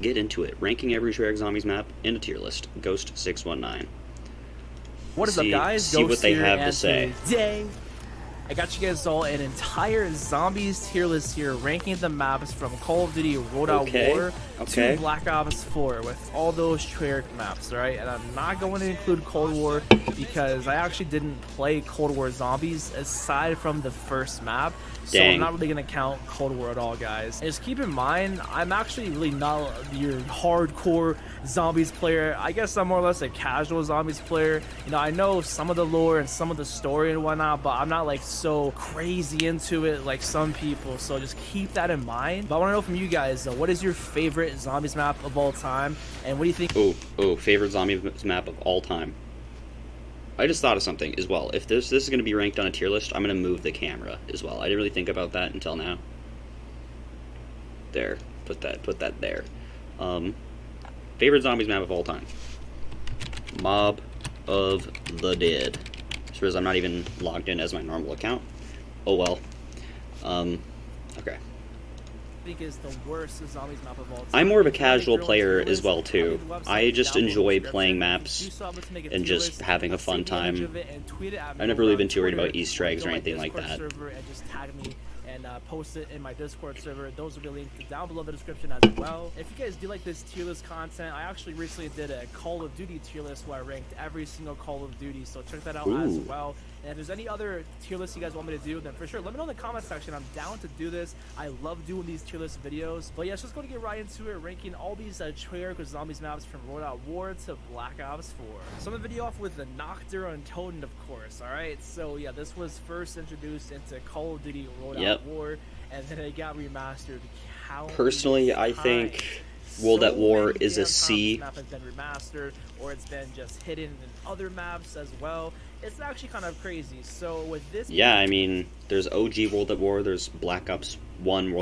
get into it. Ranking every Shrek Zombies map in a tier list. Ghost 619. What is up, guys? See what they have to say. Today, I got you guys all an entire zombies tier list here, ranking the maps from Call of Duty World at War to Black Ops 4 with all those Treyarch maps, right? And I'm not going to include Cold War because I actually didn't play Cold War Zombies aside from the first map. So I'm not really going to count Cold War at all, guys. And just keep in mind, I'm actually really not your hardcore zombies player. I guess I'm more or less a casual zombies player. You know, I know some of the lore and some of the story and whatnot, but I'm not like so crazy into it like some people. So just keep that in mind. But I want to know from you guys, what is your favorite zombies map of all time? And what do you think? Oh, favorite zombies map of all time. I just thought of something as well. If this is going to be ranked on a tier list, I'm going to move the camera as well. I didn't really think about that until now. There. Put that there. Favorite zombies map of all time. Mob of the Dead. Suppose I'm not even logged in as my normal account. Oh well. Okay. Think is the worst zombies map of all time. I'm more of a casual player as well too. I just enjoy playing maps and just having a fun time. I've never really been too worried about Easter eggs or anything like that. And post it in my Discord server. Those will be linked down below the description as well. If you guys do like this tier list content, I actually recently did a Call of Duty tier list where I ranked every single Call of Duty, so check that out as well. And if there's any other tier lists you guys want me to do, then for sure let me know in the comment section. I'm down to do this. I love doing these tier list videos. But yeah, let's just go to get right into it, ranking all these Treyarch Zombies maps from World at War to Black Ops 4. So I'm gonna video off with the Noctur and Toten, of course. Alright, so yeah, this was first introduced into Call of Duty World at War, and then it got remastered. Personally, I think World at War is a C. Map has been remastered, or it's been just hidden in other maps as well. It's actually kind of crazy. So with this, yeah, I mean, there's OG World at War, there's Black Ops 1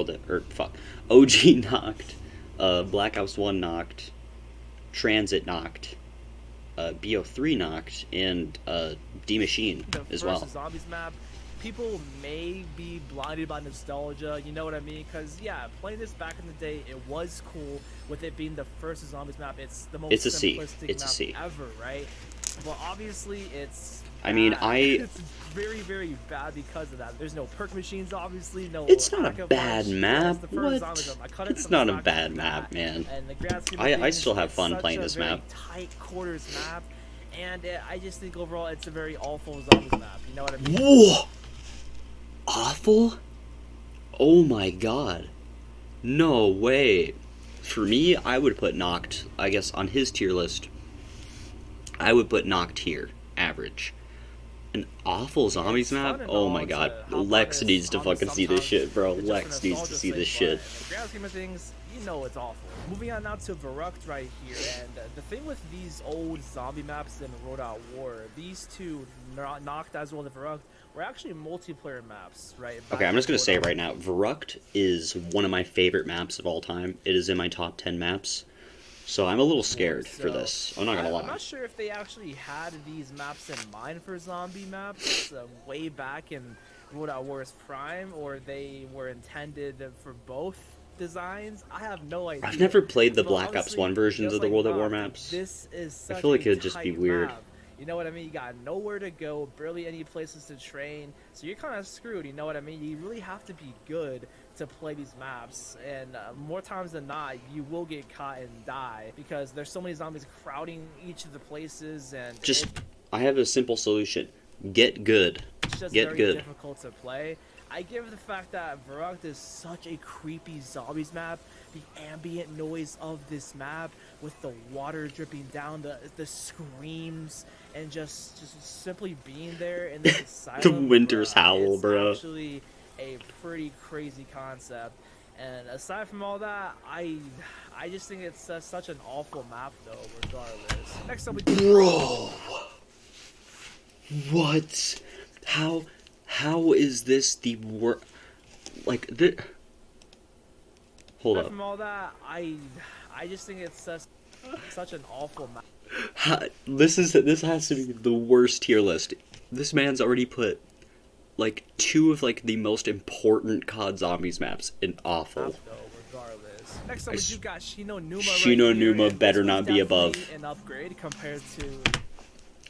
OG knocked, Black Ops 1 knocked, Transit knocked, BO3 knocked, and D Machine as well. Zombies map. People may be blinded by nostalgia, you know what I mean? Because, yeah, playing this back in the day, it was cool with it being the first Zombies map. It's the most simplistic map ever, right? Well, obviously, it's it's very, very bad because of that. There's no perk machines, obviously. No. It's not a bad map. What? It's not a bad map, man. I still have fun playing this map. Tight quarters map, and I just think overall it's a very awful Zombies map. You know what I mean? Whoa! Awful? Oh my god. No way. For me, I would put Knocked, I guess, on his tier list. I would put Knocked here, average. An awful zombies map? Oh my god. Lex needs to fucking see this shit, bro. Lex needs to see this shit. In the grand scheme of things, you know it's awful. Moving on now to Verrucht right here, and the thing with these old zombie maps in World at War, these two, Knocked as well as Verrucht, were actually multiplayer maps, right? Okay, I'm just gonna say right now, Verrucht is one of my favorite maps of all time. It is in my top 10 maps. So I'm a little scared for this. I'm not gonna lie. I'm not sure if they actually had these maps in mind for zombie maps way back in World at War's prime, or they were intended for both designs. I have no idea. I've never played the Black Ops 1 versions of the World at War maps. This is such I feel like it'd just be weird. Map. You know what I mean? You got nowhere to go, barely any places to train, so you're kind of screwed, you know what I mean? You really have to be good to play these maps, and more times than not, you will get caught and die, because there's so many zombies crowding each of the places, and I have a simple solution. Get good. It's just very difficult to play. I give the fact that Verrucht is such a creepy zombies map, the ambient noise of this map with the water dripping down, the screams, and just simply being there in the asylum. The winter's howl, bro. It's actually a pretty crazy concept. And aside from all that, I just think it's such an awful map, though, regardless. Next up, bro, what? How is this the worst? Like the. Hold up. From all that, I just think it's such an awful map. This has to be the worst tier list. This man's already put two of the most important COD Zombies maps in awful. Regardless. Next up, we do got Shino Numa Shino right here, Numa and better this not was be above. definitely an upgrade compared to...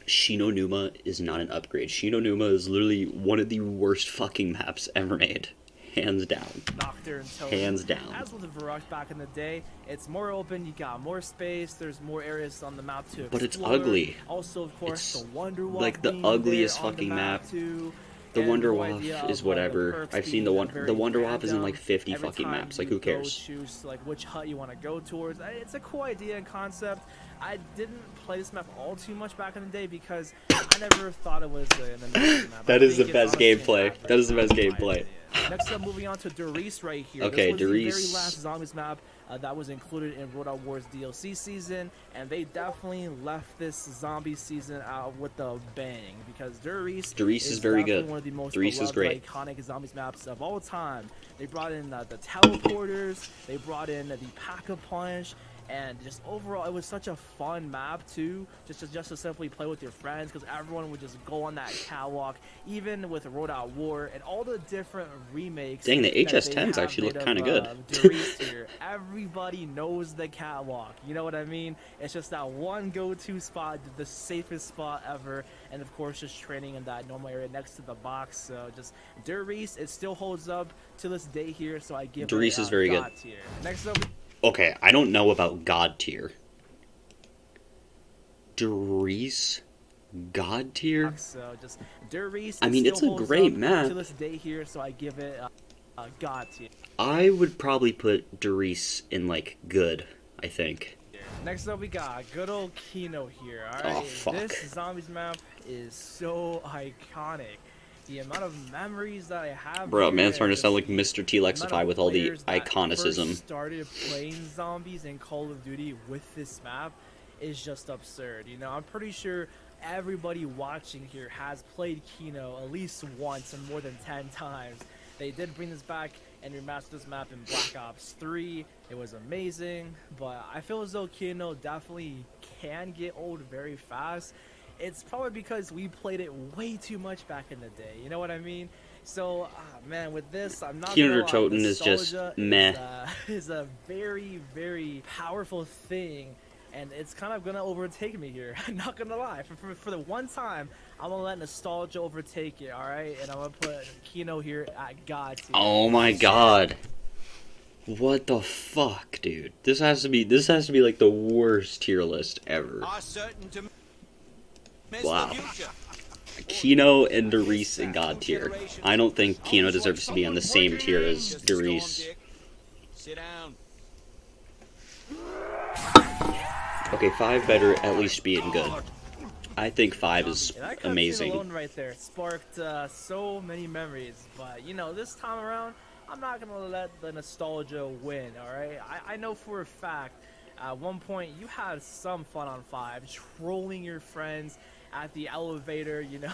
Shino Numa is not an upgrade. Shino Numa is literally one of the worst fucking maps ever made. Hands down. Doctor and Toad. Hands down. As with the Varrock back in the day, it's more open, you got more space, there's more areas on the map to explore. But it's ugly. Also, of course, It's the Wonder Waff like the being ugliest there on fucking the map. too. The And Wonder no Waff idea is of, whatever. perks I've seen being the Wonder Waff is in random. like 50 Every fucking time maps. Like, you who cares? Choose like which hut you want to go towards. It's a cool idea and concept. I didn't play this map all too much back in the day because I never thought it was an amazing map. That is the best gameplay. That is the best gameplay. Next up, moving on to Darice right here. Okay, this was the very Darice. last Zombies map that was included in World at War's DLC season, and they definitely left this zombie season out with a bang because Darice is very definitely good. one of the most Darice is beloved, great. iconic Zombies maps of all time. They brought in the teleporters, they brought in the Pack-a-Punch, and just overall, it was such a fun map too, just to simply play with your friends, because everyone would just go on that catwalk, even with Road Out War and all the different remakes. Dang, the that they HS10s have actually made look of, kind of good. Darice here. Everybody knows the catwalk. You know what I mean? It's just that one go-to spot, the safest spot ever, and of course, just training in that normal area next to the box. So just Darice, it still holds up to this day here. So I give Darice it is very God good. tier. Next up. Okay, I don't know about God tier. Darice? God tier? So just Darice. I mean, it's a great map. To this day here, so I give it a God tier. I would probably put Darice in, like, good, I think. Next up, we got good old Kino here. All right, Oh, fuck. This Zombies map is so iconic. The amount of memories that I have. Bro, here, man's starting to and sound just like Mr. the amount T-Lexify of with all the players that iconicism. first started playing zombies in Call of Duty with this map is just absurd. You know, I'm pretty sure everybody watching here has played Kino at least once and more than 10 times. They did bring this back and remaster this map in Black Ops 3. It was amazing, but I feel as though Kino definitely can get old very fast. It's probably because we played it way too much back in the day. You know what I mean? So, man, with this, I'm not Kino gonna der lie, Toten is just nostalgia meh. is a very, very powerful thing, and it's kind of gonna overtake me here. I'm not gonna lie. For the one time, I'm gonna let nostalgia overtake it. All right, and I'm gonna put Kino here at God tier. Oh my god. What the fuck, dude? This has to be like the worst tier list ever. Wow. Kino and Darice in God tier. I don't think Kino deserves to be on the same tier as Darice. Sit down. Okay, 5 better at least being good. I think 5 is And that cutscene amazing. alone right there sparked so many memories. But, you know, this time around, I'm not going to let the nostalgia win, alright? I know for a fact, at one point, you had some fun on 5, trolling your friends at the elevator, you know?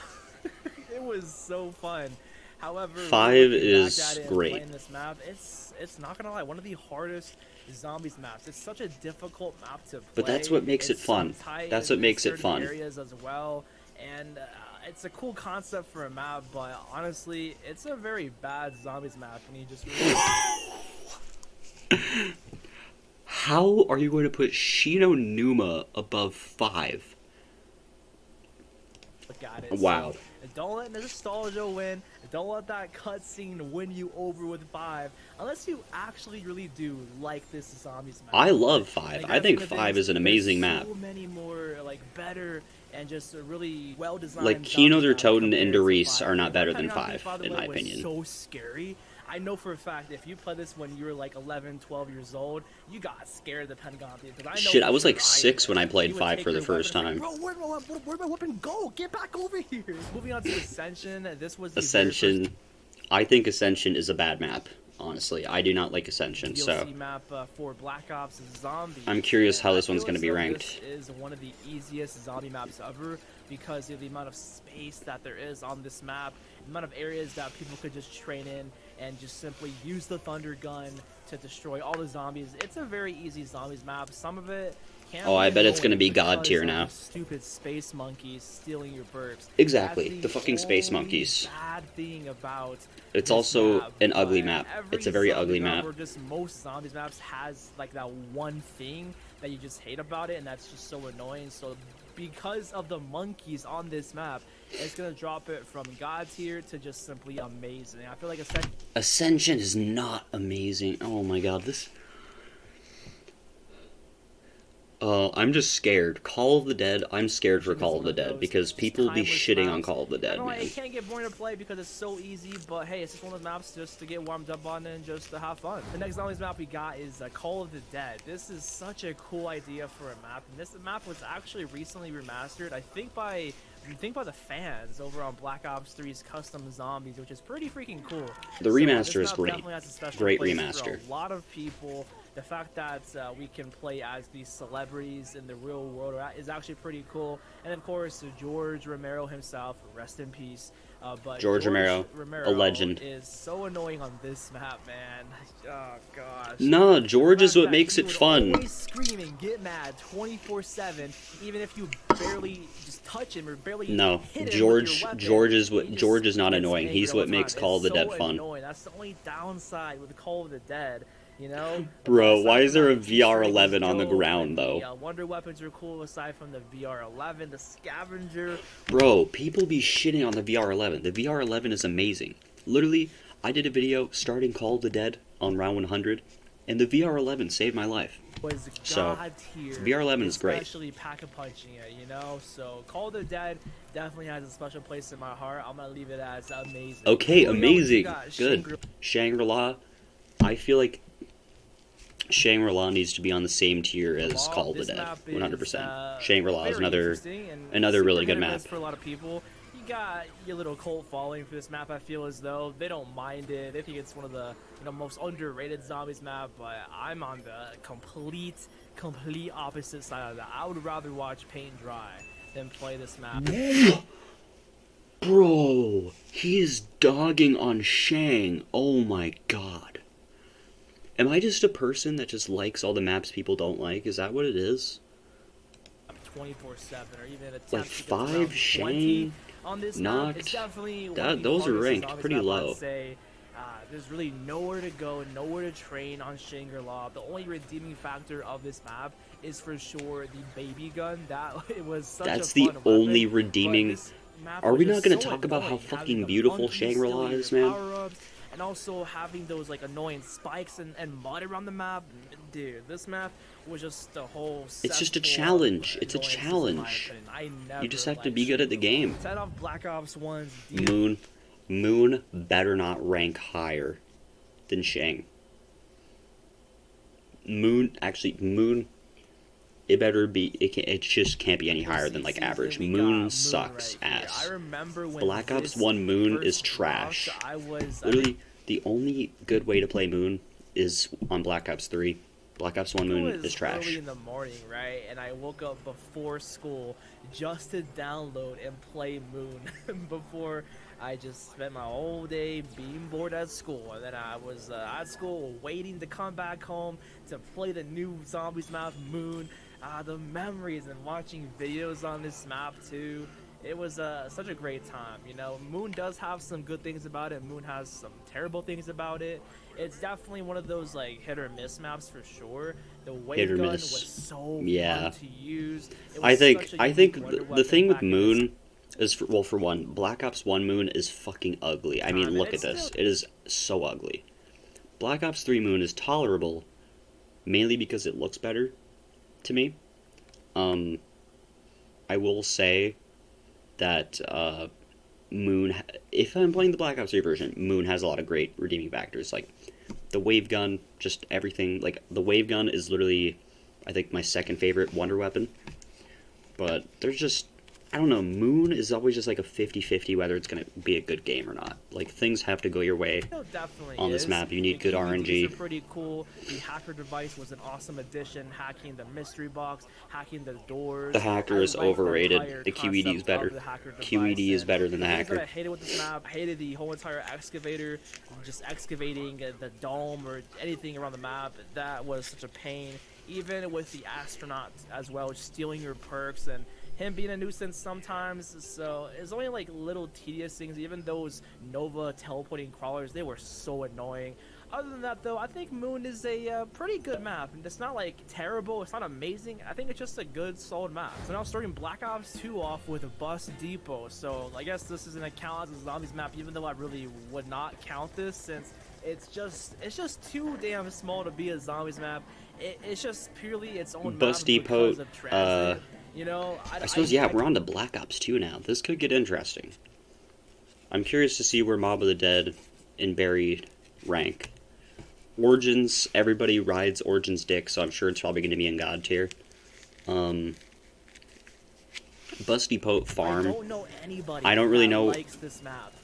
It was so fun. However, 5 looking back is at it and great. playing this map, it's not going to lie, one of the hardest Zombies maps. It's such a difficult map to play. But that's what makes it It's fun. so tight That's in what makes it certain fun. areas as well, and it's a cool concept for a map, but honestly, it's a very bad Zombies map, and you just really... How are you going to put Shino Numa above 5? look at it. Wow. So, don't let nostalgia win. Don't let that cutscene win you over with 5, unless you actually really do like this Zombies map. I love 5. Like, I think that's the 5 thing, is an amazing there's map. So many more like better and just really well designed. Like, Kino der zombies Toten compared and to Darice 5. are not better Depending than on things, 5, by the in way, my was opinion. So scary. I know for a fact if you play this when you were like 11, 12 years old, you got scared of the Pentagon theme. Shit, I was like for 6 when I played you would 5 take for the your first weapon time. and say, Bro, where'd my weapon go? Get back over here. Moving on to Ascension. This was the very Ascension. I think Ascension is a bad map. Honestly, I do not like Ascension, so DLC map for Black Ops Zombies. I'm curious how And this I one's feel going to as be though ranked. This is one of the easiest zombie maps ever because of the amount of space that there is on this map, the amount of areas that people could just train in, and just simply use the thunder gun to destroy all the zombies. It's a very easy zombies map. Some of it can Oh, be I bet it's gonna annoying be God because tier of now. the stupid space monkeys stealing your burps. Exactly, That's the fucking space only monkeys. bad thing about It's this also map, an ugly but map. every It's a very zombies ugly map. or just most zombies maps has like that one thing that you just hate about it, and that's just so annoying. So because of the monkeys on this map, it's gonna drop it from God tier to just simply amazing. I feel like Ascension is not amazing. Oh my god, this... I'm just scared. Call of the Dead, I'm scared for Call of the Dead, because people be shitting on Call of the Dead, man. It can't get boring to play because it's so easy, but hey, it's just one of those maps just to get warmed up on and just to have fun. The next zombies map we got is Call of the Dead. This is such a cool idea for a map, and this map was actually recently remastered, I think by the fans over on Black Ops 3's Custom Zombies, which is pretty freaking cool. The remaster is great. Great Great remaster. For a lot of people. The fact that we can play as these celebrities in the real world is actually pretty cool. And of course, George Romero himself, rest in peace. But George Romero, a legend. Is so annoying on this map, man. Oh gosh. No, George is what makes it fun. Always scream and get mad 24/7, even if you barely just touch him or barely hit him George. with your weapon. George is not annoying. Angry He's all what the makes time. Call of the It's Dead so fun. annoying. That's the only downside with Call of the Dead. You know, Bro, why is there a Aside from VR11 on the Joe, ground, and though? The wonder weapons are cool aside from the VR11, the scavenger. Bro, people be shitting on the VR11. The VR11 is amazing. Literally, I did a video starting Call of the Dead on round 100, and the VR11 saved my life. Was So, God tier, VR11 is great. Especially pack-a-punching it, you know? So, Call of the Dead definitely has a special place in my heart. I'm gonna leave it as amazing. Okay, Moving on, amazing. we got Good. Shangri-La. I feel like Shangri-La needs to be on the same tier as Call of the Dead. 100%. Shangri-La is another really good map. For a lot of people. You got your little cult following for this map. I feel as though they don't mind it. They think it's one of the most underrated zombies map, but I'm on the complete opposite side of that. I would rather watch paint dry than play this map. Bro, he is dogging on Shang. Oh my god. Am I just a person that just likes all the maps people don't like? Is that what it is? 24/7 or even a Like 5 Shang, on this knocked. map. It's definitely Those are ranked pretty low. There's really nowhere to go, nowhere to train on Shangri-La. The only redeeming factor of this map is for sure the baby gun. That it was such That's a the fun only weapon, redeeming. Are we not going to talk about how fucking beautiful Shangri-La is, man? And also having those like annoying spikes and mud around the map. Dude, this map was just the whole. It's just a challenge. It's a challenge. You just have to be good at the game. Set off Black Ops 1's Moon better not rank higher than Shang. Moon, it better be. It just can't be any higher than like average. Moon sucks ass. I remember when Black Ops 1 Moon is trash. Literally, the only good way to play Moon is on Black Ops 3. Black Ops 1 Moon is trash. Early in the morning, right? And I woke up before school just to download and play Moon before I just spent my whole day being bored at school. And then I was at school waiting to come back home to play the new Zombies map, Moon. The memories and watching videos on this map too. It was such a great time, you know. Moon does have some good things about it. Moon has some terrible things about it. It's definitely one of those like hit or miss maps for sure. The wave gun was so fun to use. I think the thing with Moon is for one, Black Ops 1 Moon is fucking ugly. I mean, look at this. It is so ugly. Black Ops 3 Moon is tolerable, mainly because it looks better to me. I will say that Moon, if I'm playing the Black Ops 3 version, Moon has a lot of great redeeming factors, like the wave gun, just everything. Like, the wave gun is literally, I think, my second favorite wonder weapon. But there's just I don't know, Moon is always just like a 50-50 whether it's going to be a good game or not. Like, things have to go your way on this map. You need good RNG. The QEDs are pretty cool. The hacker device was an awesome addition, hacking the mystery box, hacking the doors. The hacker is overrated. The QED is better. QED is better than the hacker. I hated with this map. I hated the whole entire excavator, just excavating the dome or anything around the map. That was such a pain. Even with the astronaut as well, stealing your perks and him being a nuisance sometimes. So it's only like little tedious things. Even those Nova teleporting crawlers, they were so annoying. Other than that, though, I think Moon is a pretty good map. And it's not like terrible, it's not amazing. I think it's just a good, solid map. So now starting Black Ops 2 off with a Bus Depot. So I guess this isn't a count as a zombies map, even though I really would not count this since it's just too damn small to be a zombies map. It's just purely its own Bus map Depot. because of transit. You know, I suppose, yeah, we're on to Black Ops 2 now. This could get interesting. I'm curious to see where Mob of the Dead and Barry rank. Origins, everybody rides Origins dick, so I'm sure it's probably going to be in God tier. Bus Depot, Farm. I don't know anybody I don't really know. Likes this map.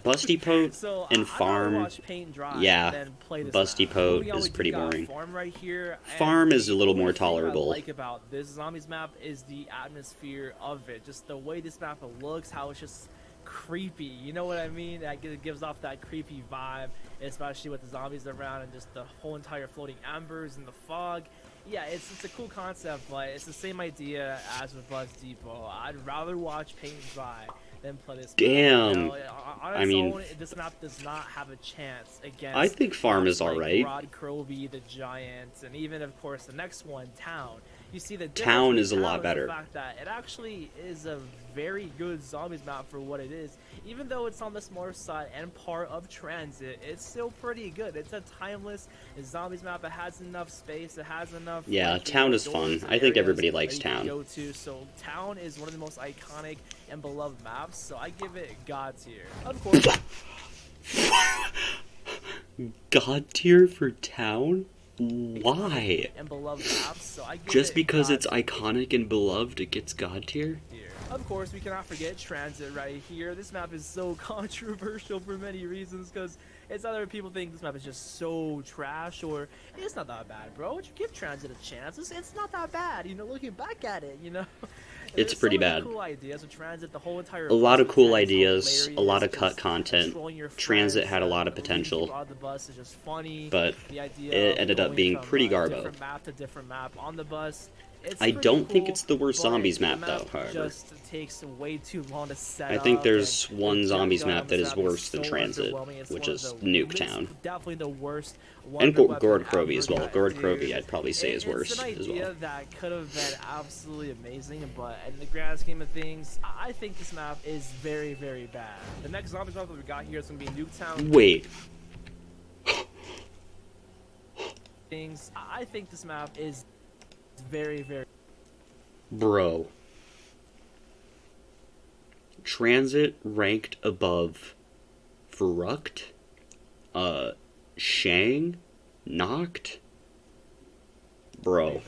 Bus Depot so, and Farm, watch Paint Dry yeah, and then play this Bus map. Depot is pretty boring. Farm right here, Farm is a little more thing tolerable. I like about this zombies map is the atmosphere of it. Just the way this map looks, how it's just creepy. You know what I mean? It gives off that creepy vibe, especially with the zombies around and just the whole entire floating embers and the fog. Yeah, it's a cool concept, but it's the same idea as with Bus Depot. I'd rather watch Paint Dry than play this map. Damn. You know, on its own, this map does not have a chance against. I think Farm is alright. Rod Kroby, the Giants, and even of course the next one, Town. You see the Town is a lot better. The fact that it actually is a very good zombies map for what it is. Even though it's on the smaller side and part of Transit, it's still pretty good. It's a timeless zombies map. It has enough space. It has enough. Yeah, like, Town is fun. I think everybody likes Town. Go to. So Town is one of the most iconic and beloved maps. So I give it God tier. Of course. God tier for Town? Why? And beloved maps, so I give Just because God it's iconic and beloved, it gets God tier? Of course, we cannot forget Transit right here. This map is so controversial for many reasons, because it's either people think this map is just so trash, or it's not that bad, bro. Would you give Transit a chance? It's not that bad, you know, looking back at it, you know? It's pretty bad. Cool ideas with Transit, the whole entire a lot of cool ideas, a lot of cut content. Transit had a lot of potential, but it ended up being pretty garbo. Different map to different map on the bus. I don't think it's the worst zombies map though, however. Just takes way too long to set I think there's one zombies map that is worse than Transit, which is Nuketown. Definitely the worst. And Gord Kroby as well. Gord Kroby I'd probably say is worse as well. It's an idea that could have been absolutely amazing, but in the grand scheme of things, I think this map is very, very bad. The next zombies map that we got here is going to be Nuketown. Wait. I think this map is very, very... Bro. Transit ranked above Verrucht, Shang, Knocked. Bro.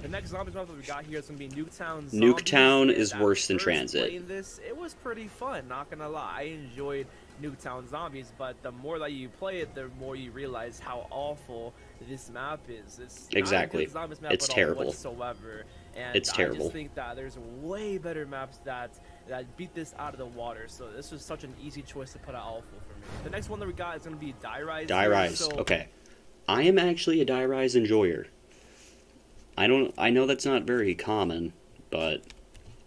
The next zombies map that we got here is going to be Nuketown. Nuketown is worse than Transit. It was pretty fun, not going to lie. I enjoyed Nuketown Zombies, but the more that you play it, the more you realize how awful this map is. It's exactly. Not a good zombies map it's at all terrible. Whatsoever. And it's terrible. I just think that there's way better maps that beat this out of the water. So this was such an easy choice to put out awful for me. The next one that we got is going to be Die Rise. Die Rise. So, okay. I am actually a Die Rise enjoyer. I know that's not very common, but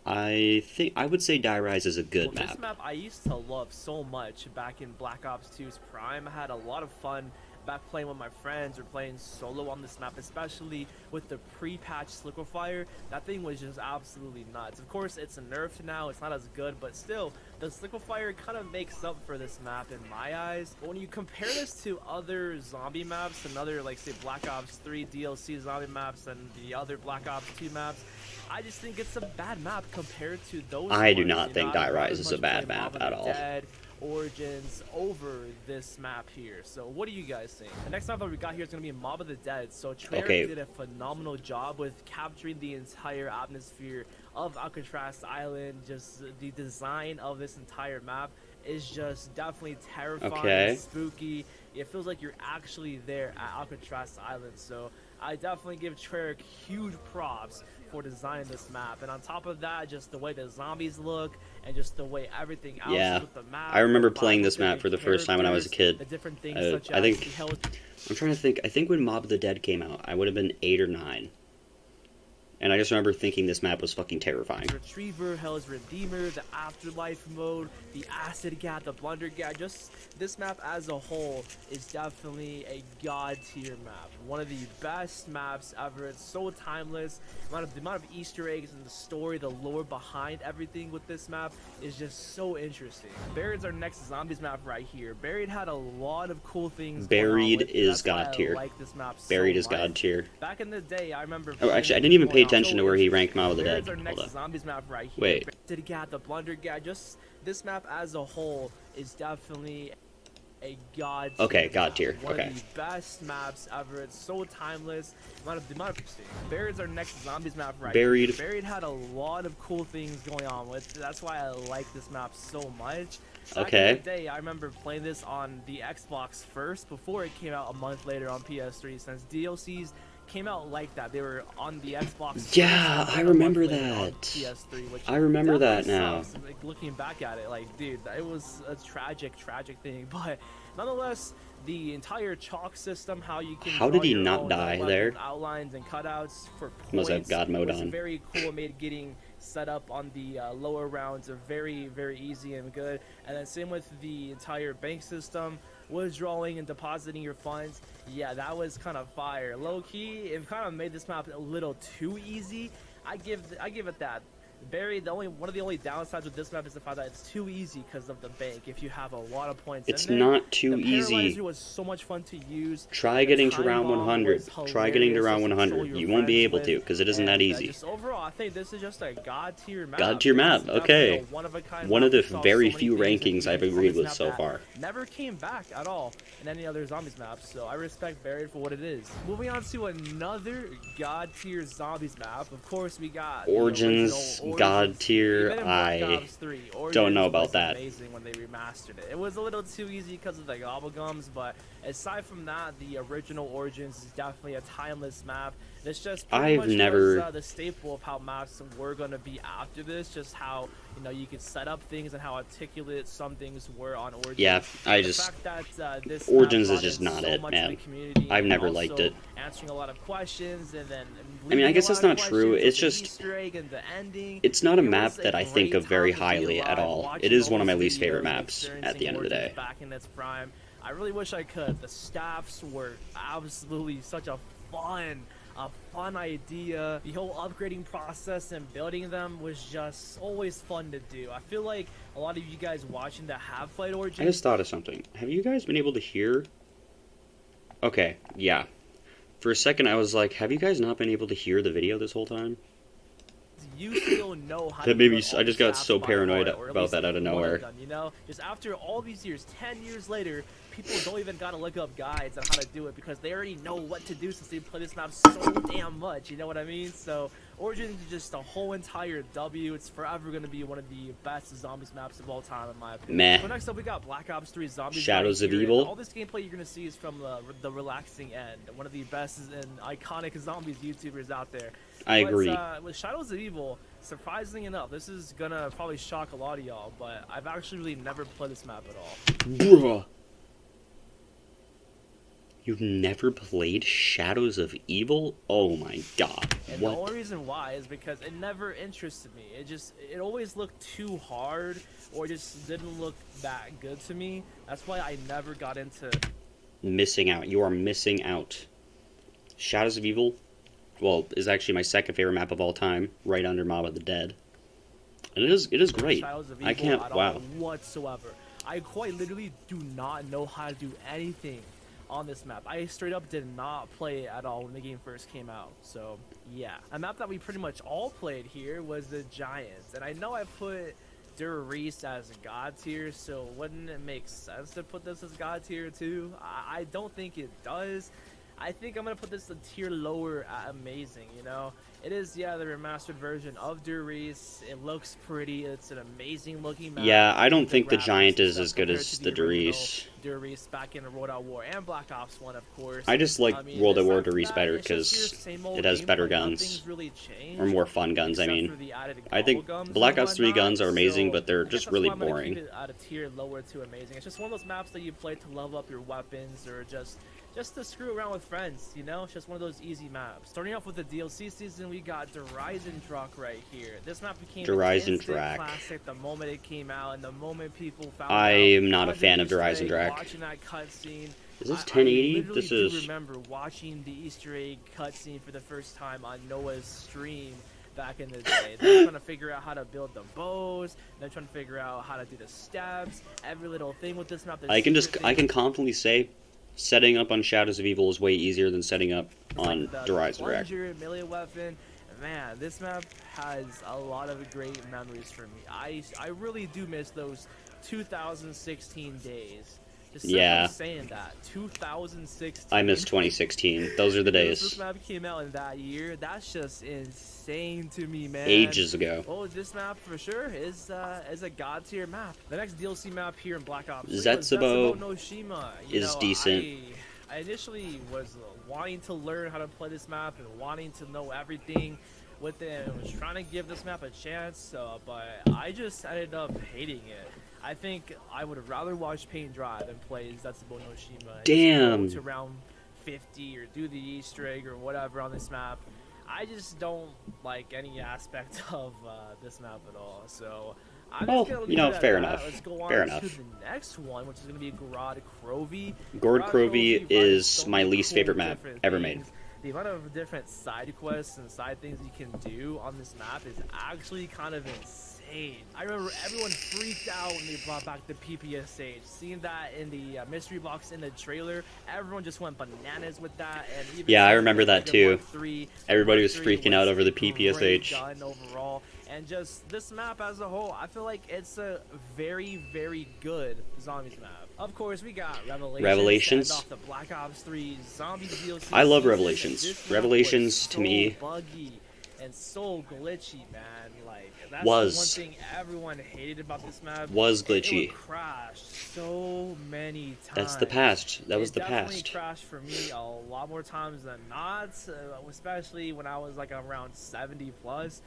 I would say Die Rise is a good map. This map I used to love so much back in Black Ops 2's prime. I had a lot of fun back playing with my friends or playing solo on this map, especially with the pre-patch Liquefier. That thing was just absolutely nuts. Of course, it's nerfed now, it's not as good, but still, the Liquefier kind of makes up for this map in my eyes. But when you compare this to other zombie maps and other, like, say, Black Ops 3 DLC zombie maps and the other Black Ops 2 maps, I just think it's a bad map compared to those I do ones, not think Die Rise is a bad map at all. Origins over this map here. So what do you guys think? The next map that we got here is going to be Mob of the Dead. So Treyarch did a phenomenal job with capturing the entire atmosphere of Alcatraz Island. Just the design of this entire map is just definitely terrifying, spooky. It feels like you're actually there at Alcatraz Island. So I definitely give Treyarch huge props for designing this map. And on top of that, just the way the zombies look and just the way everything else is with the map. I remember playing this map for the first time when I was a kid. The different things such I as think I'm trying to think. I think when Mob of the Dead came out, I would have been 8 or 9. And I just remember thinking this map was fucking terrifying. Retriever, Hell's Redeemer, the Afterlife mode, the Acid Gap, the Blunder Gap, just this map as a whole is definitely a god tier map. One of the best maps ever. It's so timeless. The amount of Easter eggs and the story, the lore behind everything with this map is just so interesting. Buried's our next zombies map right here. Buried had a lot of cool things. Buried is god tier. Like this map Buried is god tier. Back in the day, I remember. Oh, actually, I didn't even pay attention to where he ranked Mob of the Dead. Our next zombies map right here. Wait. The Blunder Gap. Just this map as a whole is definitely a god tier. Okay, god tier. One of the best maps ever. It's so timeless. The amount of Buried's our next zombies map right here. Buried had a lot of cool things going on with. That's why I like this map so much. Back in the day, I remember playing this on the Xbox first before it came out a month later on PS3, since DLCs came out like that. They were on the Xbox. Yeah, I remember that. PS3, which I remember that now. Like, looking back at it, like, dude, it was a tragic thing. But nonetheless, the entire chalk system, how you can how did he not die there? Outlines and cutouts for points. Must have God mode on. Very cool. Made getting set up on the lower rounds are very easy and good. And then same with the entire bank system, withdrawing and depositing your funds. Yeah, that was kind of fire. Low key, it kind of made this map a little too easy. I give it that. Buried, one of the only downsides with this map is the fact that it's too easy because of the bank. If you have a lot of points, it's not too easy. The was so much fun to use. Try getting to round 100. Try getting to round 100. You won't be able to because it isn't that easy. Just overall, I think this is just a god tier map. God tier map. Okay. One of the very few rankings I've agreed with so far. Never came back at all in any other zombies maps, so I respect Buried for what it is. Moving on to another god tier zombies map. Of course, we got Origins. God tier, I don't know about that. Amazing when they remastered it. It was a little too easy because of the gobblegums, but aside from that, the original Origins is definitely a timeless map. It's just pretty much was, the staple of how maps were going to be after this, just how, you know, you could set up things and how articulate some things were on Origins. Yeah, this Origins is just not it, man. I've never liked it. Answering a lot of questions and then I mean, I guess that's not true. It's just it's not a map that I think of very highly at all. It is one of my least favorite maps at the end of the day. Back in its prime, I really wish I could. The staffs were absolutely such a fun idea. The whole upgrading process and building them was just always fun to do. I feel like a lot of you guys watching that have played Origins. I just thought of something. Have you guys been able to hear? Okay, yeah. For a second, I was like, have you guys not been able to hear the video this whole time? You still know how that maybe I just got so paranoid about that out of nowhere. You know, just after all these years, 10 years later, people don't even gotta look up guides on how to do it because they already know what to do since they play this map so damn much. You know what I mean? So Origins is just a whole entire W. It's forever gonna be one of the best zombies maps of all time, in my opinion. Meh. So next up, we got Black Ops 3 Zombies. Shadows of Evil. All this gameplay you're gonna see is from the relaxing end. One of the best and iconic zombies YouTubers out there. I agree. With Shadows of Evil, surprisingly enough, this is gonna probably shock a lot of y'all, but I've actually really never played this map at all. Bruh. You've never played Shadows of Evil? Oh my god. And what? The only reason why is because it never interested me. It always looked too hard or just didn't look that good to me. That's why I never got into... Missing out. You are missing out. Shadows of Evil, well, is actually my second favorite map of all time, right under Mob of the Dead. And it is great. Shadows of Evil, I can't, wow. Whatsoever. I quite literally do not know how to do anything on this map. I straight up did not play it at all when the game first came out. So yeah, a map that we pretty much all played here was the Giants, and I know I put Reese as God tier, so wouldn't it make sense to put this as God tier too? I don't think it does. I think I'm gonna put this a tier lower at amazing. You know, it is, yeah, the remastered version of Reese. It looks pretty. It's an amazing looking map. Yeah, I don't think the graphics Giant and is stuff as good compared as to the original Reese. Reese back in World at War and Black Ops 1, of course. I just like World at War Reese better because it has better gameplay. guns. Nothing's really changed, or more fun guns, I except mean. for the added I think gobble gums Black and Ops 3 whatnot, guns are amazing, so but they're I guess just that's really why I'm gonna boring. keep it at a tier lower to amazing. It's just one of those maps that you play to level up your weapons or just to screw around with friends, you know? It's just one of those easy maps. Starting off with the DLC season, we got Horizon Drak right here. This map became an Horizon instant Drak. classic the moment it came out and the moment people found I out. am not a fan of Horizon Drak. Watching that cutscene. Is this I 1080? literally This do is... remember watching the Easter egg cutscene for the first time on Noah's stream back in the day. They're trying to figure out how to build the bows. They're trying to figure out how to do the stabs. Every little thing with this map. I can confidently say setting up on Shadows of Evil is way easier than setting up on Horizon Drak. Melee weapon. Man, this map has a lot of great memories for me. I really do miss those 2016 days. Just yeah. saying that 2016. I miss 2016. Those are the days. This map came out in that year. That's just insane to me, man. Ages ago. Oh, this map for sure is a god tier map. The next DLC map here in Black Ops 3 Zetsubo no Shima. is decent. I initially was wanting to learn how to play this map and wanting to know everything with it. I was trying to give this map a chance, but I just ended up hating it. I think I would rather watch Paint Dry than play Zetsubo no Shima. Damn. Just go to round 50 or do the Easter egg or whatever on this map. I just don't like any aspect of this map at all. So I'm just gonna leave it at fair that. enough. Let's go on Fair to enough. the next one, which is going to be Gorod Krovi. Gorod Krovi is so my many least cool favorite map different ever things. made. The amount of different side quests and side things you can do on this map is actually kind of insane. I remember everyone freaked out when they brought back the PPSH. Seeing that in the mystery box in the trailer, everyone just went bananas with that. And even Yeah, I remember that too. Everybody was Mark III freaking out over the great PPSH. gun overall. And just this map as a whole, I feel like it's a very, very good zombies map. Of course, we got Revelations. Off the Black Ops 3 Zombies DLC. I love Revelations. Revelations to me buggy and so glitchy, man. Like that's was one thing everyone hated about this map. Was It glitchy. would crash so many times. That's the past. That was the definitely past. crashed for me a lot more times than not, especially when I was like around 70 plus.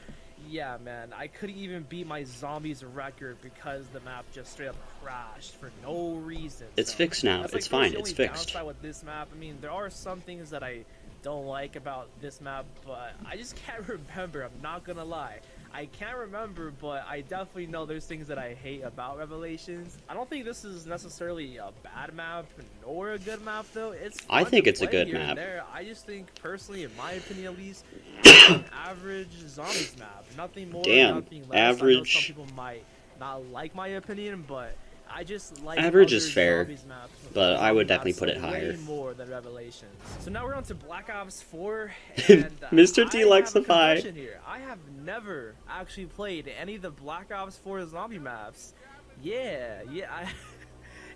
Yeah, man, I couldn't even beat my zombies record because the map just straight up crashed for no reason. It's fixed now. That's It's like fine. the It's only fixed. downside with this map. I mean, there are some things that I don't like about this map, but I just can't remember. I'm not gonna lie. I can't remember, but I definitely know there's things that I hate about Revelations. I don't think this is necessarily a bad map nor a good map, though. It's I fun think to it's a play good here and map. there. I just think, personally, in my opinion at least, it's an average zombies map. Nothing more, Damn, nothing less. average. I know some people might not like my opinion, but I just like Average other is fair, zombies maps, but I would maps definitely put it way higher. more than Revelations. So now we're on to Black Ops 4, and Mr. T I likes have a the pie. confession here. I have never actually played any of the Black Ops 4 zombie maps. Yeah,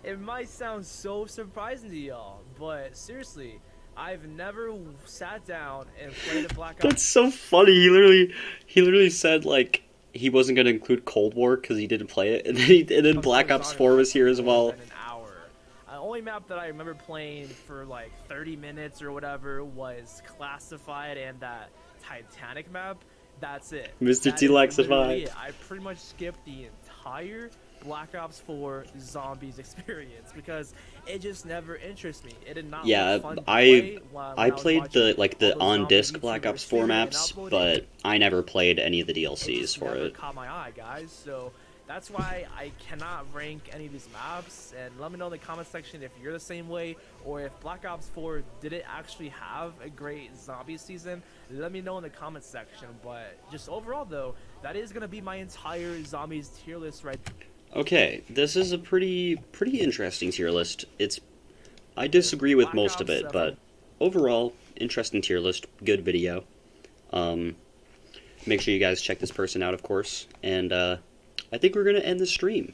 it might sound so surprising to y'all, but seriously, I've never sat down and played a Black Ops. That's so funny. He literally said like he wasn't gonna include Cold War because he didn't play it, and then Black Ops 4 was here as well. An hour. The only map that I remember playing for like 30 minutes or whatever was Classified and that Titanic map. That's it. Mr. That T is likes the literally vibe. it. I pretty much skipped the entire Black Ops 4 zombies experience because it just never interests me. It did not. Yeah, look fun to I play when I was played the watching all on those disc zombie Black YouTubers Ops 4 streaming and maps, uploading. but I never played any of the It DLCs just for never it. caught my eye, guys. So that's why I cannot rank any of these maps. And let me know in the comment section if you're the same way, or if Black Ops 4 didn't actually have a great zombie season. Let me know in the comment section. But just overall, though, that is gonna be my entire zombies tier list right. Okay, this is a pretty interesting tier list. I disagree with Black most of Ops it, but overall, interesting tier list, good video. Make sure you guys check this person out, of course, and I think we're gonna end the stream.